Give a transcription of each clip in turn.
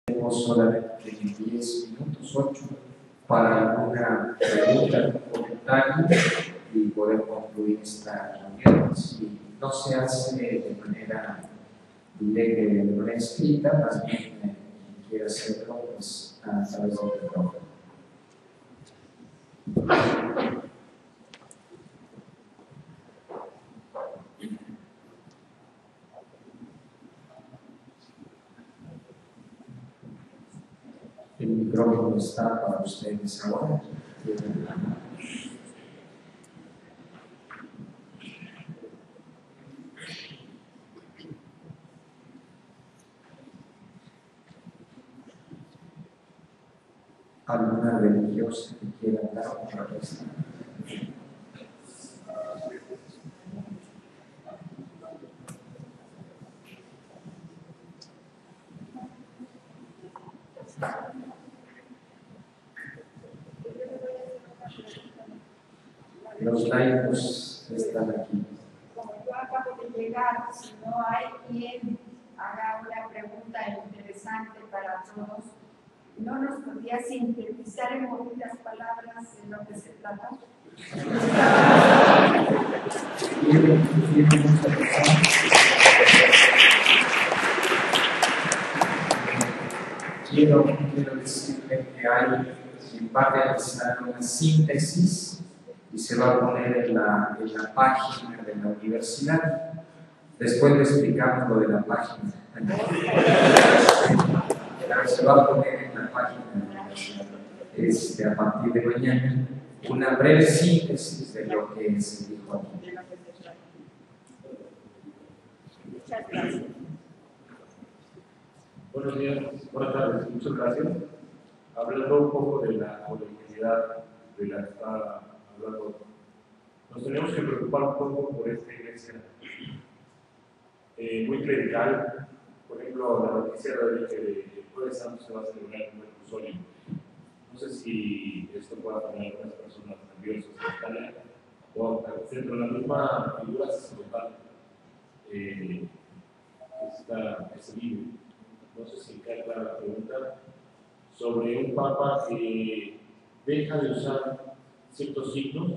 Tenemos solamente 10 minutos, 8, para alguna pregunta, comentario y poder concluir esta reunión. Si no se hace de manera directa, de manera escrita, más bien quien quiera hacerlo pues, a través del micrófono. El micrófono está para ustedes ahora. ¿Alguna religiosa que quiera dar una respuesta? Los laicos están aquí. Como yo acabo de llegar, si no hay quien haga una pregunta interesante para todos, ¿no nos podría sintetizar en poquitas palabras en lo que se trata? Quiero decirle que va a realizar una síntesis y se va a poner en la página de la universidad. Después le explicamos lo de la página. Pero se va a poner en la página de la universidad a partir de mañana una breve síntesis de lo que se dijo aquí. Muchas gracias. Buenos días, buenas tardes, muchas gracias. Hablando un poco de la colegialidad de la que está hablando, nos tenemos que preocupar un poco por esta iglesia muy clerical. Por ejemplo, la noticia de que el Jueves Santo se va a celebrar en el Mercurio. No sé si esto pueda poner a algunas personas nerviosas o dentro de la misma figura sacerdotal que se vive. No sé si queda clara la pregunta sobre un papa que deja de usar ciertos signos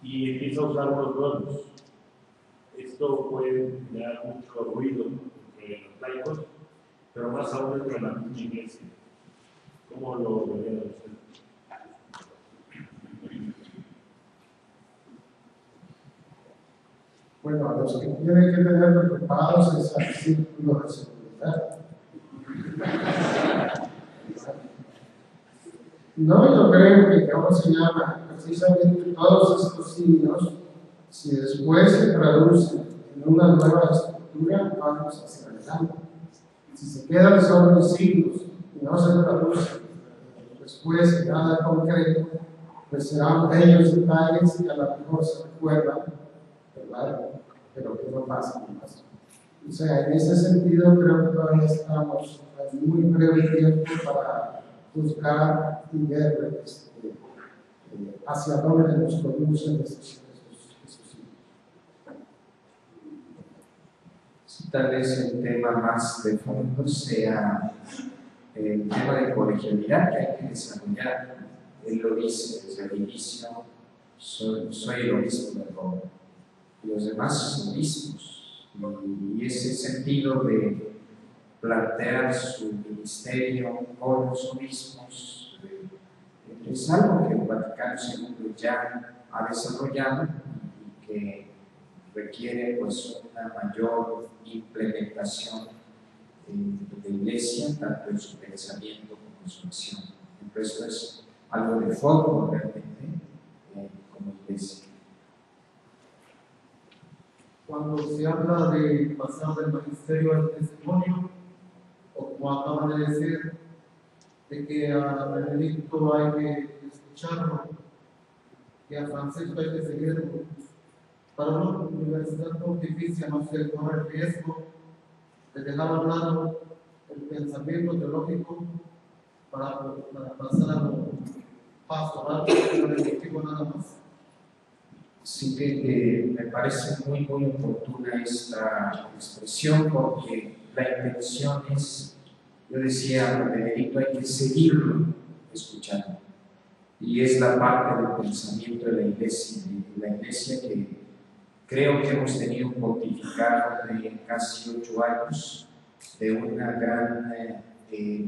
y empieza a usar unos nuevos. Esto puede generar mucho ruido entre los laicos, pero más aún dentro de la misma iglesia. ¿Cómo lo verían ustedes? Bueno, a los que tienen que tener preocupados es al círculo de seguridad. No, yo creo que ¿cómo se llama? Precisamente todos estos signos, si después se traducen en una nueva estructura, vamos hacia adelante. Si se quedan solo los signos y no se traducen después en nada concreto, pues serán bellos detalles y a lo mejor se recuerdan, ¿verdad? Pero que no pasa más. O sea, en ese sentido creo que todavía estamos en muy breve tiempo para buscar y ver hacia dónde nos conducen esos Tal vez el tema más de fondo sea el tema de colegialidad que hay que desarrollar. Él lo dice desde el inicio: soy el obispo de Roma y los demás son obispos. Y ese sentido de plantear su ministerio con los obispos es algo que el Vaticano II ya ha desarrollado y que requiere pues una mayor implementación de la Iglesia, tanto en su pensamiento como en su acción. Entonces esto es algo de fondo realmente como Iglesia. Cuando se habla de pasar del magisterio al testimonio, o como acaban de decir, de que a Benedicto hay que escucharlo, que a Francisco hay que seguirlo, para una universidad pontificia no se corre el riesgo de dejar a un lado el pensamiento teológico para pasar a lo pastoral, pero nada más. Sí que me parece muy oportuna esta expresión, porque la intención es, yo decía, Benedicto, hay que seguirlo escuchando. Y es la parte del pensamiento de la Iglesia que creo que hemos tenido un pontificado de casi 8 años, de una gran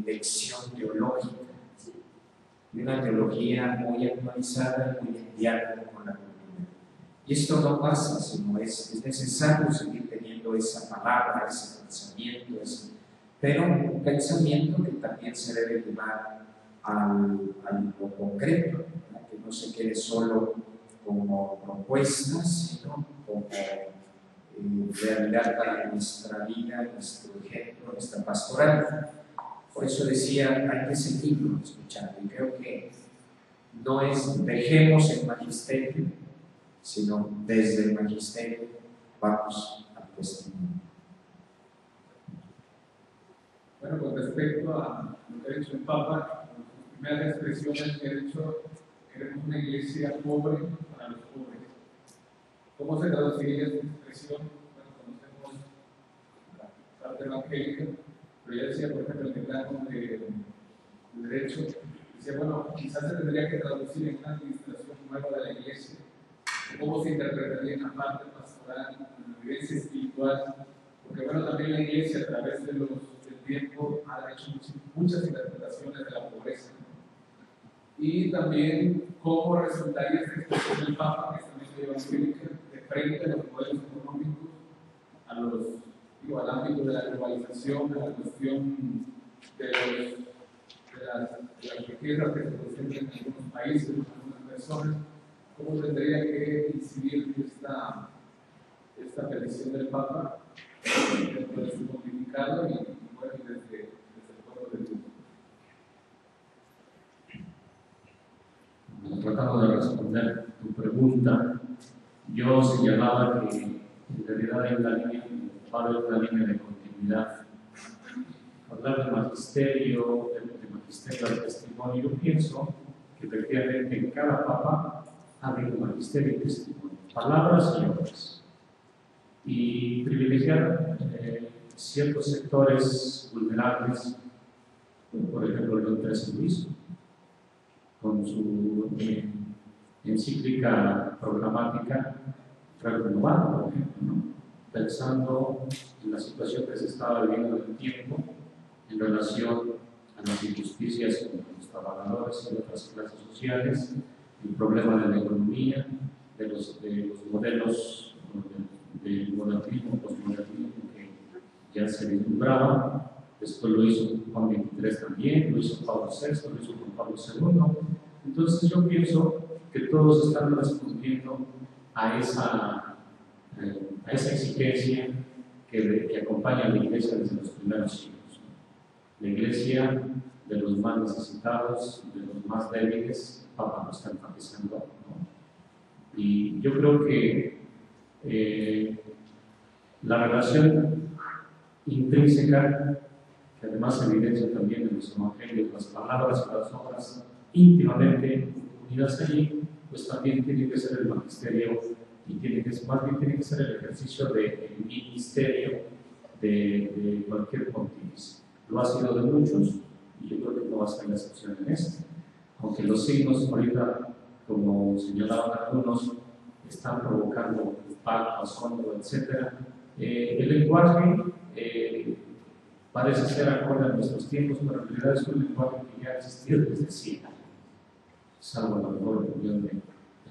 lección teológica, de una teología muy actualizada y muy en diálogo con la cultura. Y esto no pasa, sino es necesario seguir teniendo esa palabra, ese pensamiento, pero un pensamiento que también se debe llevar a lo concreto, ¿no? Que no se quede solo como propuestas, sino como realidad para nuestra vida, nuestro ejemplo, nuestra pastoral. Por eso decía, hay que seguirlo escuchando. Y creo que no es dejemos el magisterio, sino desde el magisterio vamos al testimonio. Bueno, con respecto a lo que ha dicho el Papa, sus primeras expresiones que ha dicho, queremos una iglesia pobre para los pobres. ¿Cómo se traduciría esta expresión? Bueno, conocemos la parte evangélica, pero ya decía, por ejemplo, el decano de Derecho, decía, bueno, quizás se tendría que traducir en una administración nueva de la iglesia. ¿Cómo se interpretaría en la parte pastoral, en la vivencia espiritual? Porque bueno, también la iglesia a través del tiempo ha hecho muchas interpretaciones de la pobreza, ¿no? Y también cómo resultaría esta expresión del Papa, que es también evangélica, de frente a los modelos económicos, al ámbito de la globalización, de la cuestión de las riquezas que se producen en algunos países, en algunas personas. ¿Cómo tendría que incidir esta petición del Papa dentro de su pontificado y bueno, desde el pueblo de Dios? Tratando de responder tu pregunta, yo señalaba que en realidad hay una línea de continuidad. Hablar de magisterio al testimonio, yo pienso que efectivamente en cada Papa ha habido magisterio y testimonio, palabras y obras, y privilegiar ciertos sectores vulnerables, por ejemplo el Doctor San Luis, con su encíclica programática renovada, por ejemplo, ¿no? Pensando en la situación que se estaba viviendo en el tiempo en relación a las injusticias con los trabajadores y otras clases sociales, el problema de la economía, de los modelos del monarquismo, postmodernismo que ya se vislumbraba. Después lo hizo Juan XXIII también, lo hizo Pablo VI, lo hizo Juan Pablo II. Entonces yo pienso que todos están respondiendo a esa exigencia que acompaña a la Iglesia desde los primeros siglos. La Iglesia de los más necesitados, de los más débiles, el Papa lo está enfatizando, ¿no? Y yo creo que la relación intrínseca, que además se evidencia también en los evangelios, las palabras y las obras íntimamente unidas allí, pues también tiene que ser el magisterio y más bien tiene que ser el ejercicio del ministerio de cualquier pontífice. Lo ha sido de muchos y yo creo que no va a ser la excepción en esto. Aunque los signos ahorita, como señalaban algunos, están provocando pacto, asombro, etc. El lenguaje parece ser acorde a nuestros tiempos, pero en realidad es un lenguaje que ya ha existido desde siempre, salvo a lo mejor la opinión del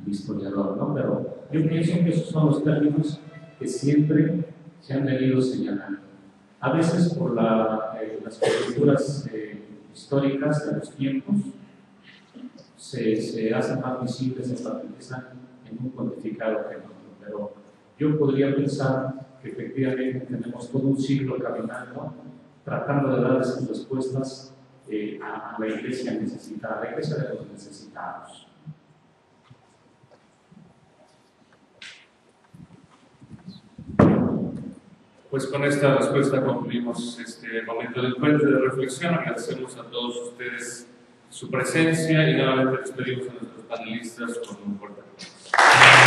historiador, ¿no? Pero yo pienso que esos son los términos que siempre se han venido señalando. A veces por las coyunturas históricas de los tiempos se hacen más visibles, se enfatizan en un pontificado que en otro, pero yo podría pensar que efectivamente tenemos todo un siglo caminando tratando de dar esas respuestas a la Iglesia necesitada, a la Iglesia de los necesitados. Pues con esta respuesta concluimos este momento de encuentro y de reflexión. Agradecemos a todos ustedes su presencia y nuevamente les pedimos a nuestros panelistas con un fuerte aplauso.